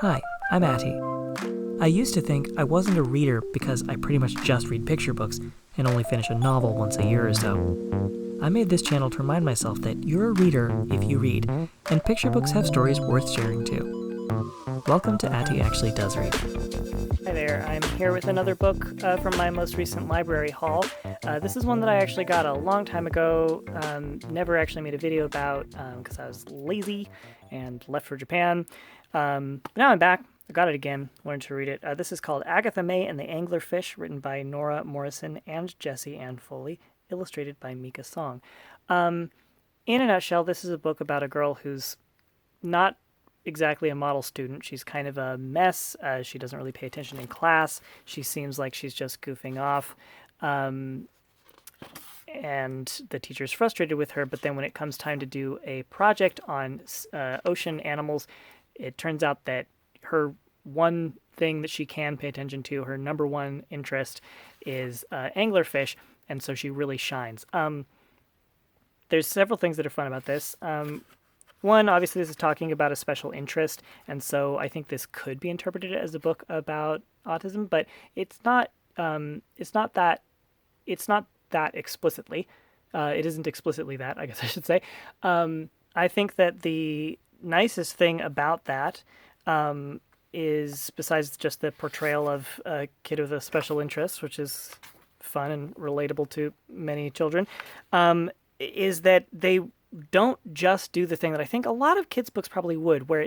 Hi, I'm Atty. I used to think I wasn't a reader because I pretty much just read picture books and only finish a novel once a year or so. I made this channel to remind myself that you're a reader if you read, and picture books have stories worth sharing too. Welcome to Atty Actually Does Read. Hi there, I'm here with another book from my most recent library haul. This is one that I actually got a long time ago, never actually made a video about because I was lazy and left for Japan. But now I'm back, I got it again, wanted to read it. This is called Agatha May and the Anglerfish, written by Nora, Morrison, and Jessie and Foley, illustrated by Mika Song. In a nutshell, this is a book about a girl who's not exactly a model student. She's kind of a mess. She doesn't really pay attention in class. She seems like she's just goofing off. And the teacher's frustrated with her, but then when it comes time to do a project on ocean animals, it turns out that her one thing that she can pay attention to, her number one interest, is anglerfish, and so she really shines. There's several things that are fun about this. One, obviously, this is talking about a special interest, and so I think this could be interpreted as a book about autism, but it's not. It's not that explicitly. It isn't explicitly that, I guess I should say. I think that the nicest thing about that is, besides just the portrayal of a kid with a special interest, which is fun and relatable to many children, is that they don't just do the thing that I think a lot of kids' books probably would, where it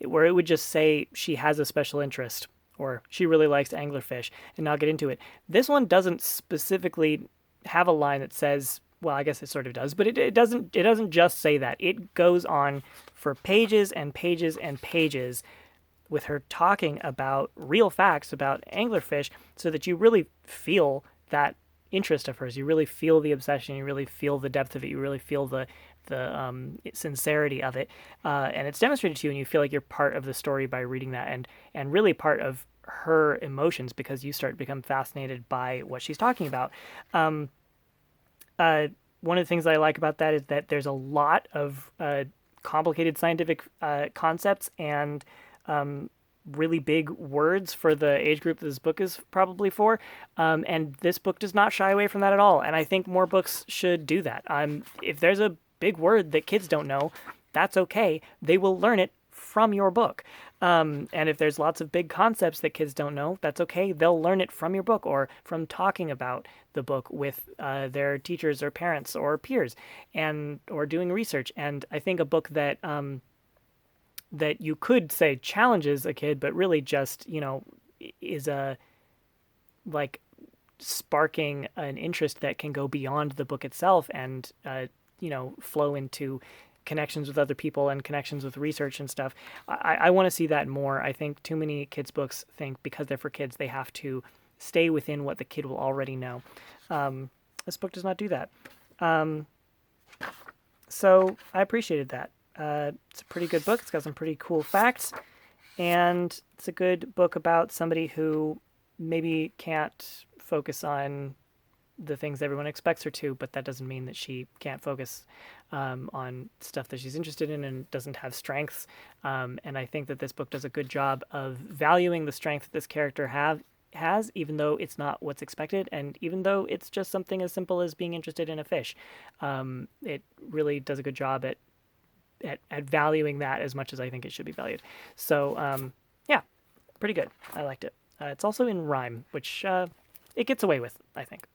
would just say she has a special interest or she really likes anglerfish and not get into it. This one doesn't specifically have a line that says, well, I guess it sort of does, but it doesn't just say that. It goes on for pages and pages and pages with her talking about real facts about anglerfish, so that you really feel that interest of hers. You really feel the obsession. You really feel the depth of it. You really feel the sincerity of it, and it's demonstrated to you, and you feel like you're part of the story by reading that, and really part of her emotions, because you start to become fascinated by what she's talking about. One of the things that I like about that is that there's a lot of complicated scientific concepts and really big words for the age group that this book is probably for. And this book does not shy away from that at all. And I think more books should do that. If there's a big word that kids don't know, that's okay. They will learn it from your book. And if there's lots of big concepts that kids don't know, that's okay. They'll learn it from your book or from talking about the book with their teachers or parents or peers, or doing research. And I think a book that that you could say challenges a kid, but really just, is sparking an interest that can go beyond the book itself and, flow into connections with other people and connections with research and stuff. I want to see that more. I think too many kids' books think because they're for kids, they have to stay within what the kid will already know. This book does not do that. So I appreciated that. It's a pretty good book. It's got some pretty cool facts, and it's a good book about somebody who maybe can't focus on the things everyone expects her to, but that doesn't mean that she can't focus on stuff that she's interested in and doesn't have strengths. And I think that this book does a good job of valuing the strength that this character has, even though it's not what's expected, and even though it's just something as simple as being interested in a fish. It really does a good job at valuing that as much as I think it should be valued. So, yeah, pretty good. I liked it. It's also in rhyme, which it gets away with, I think.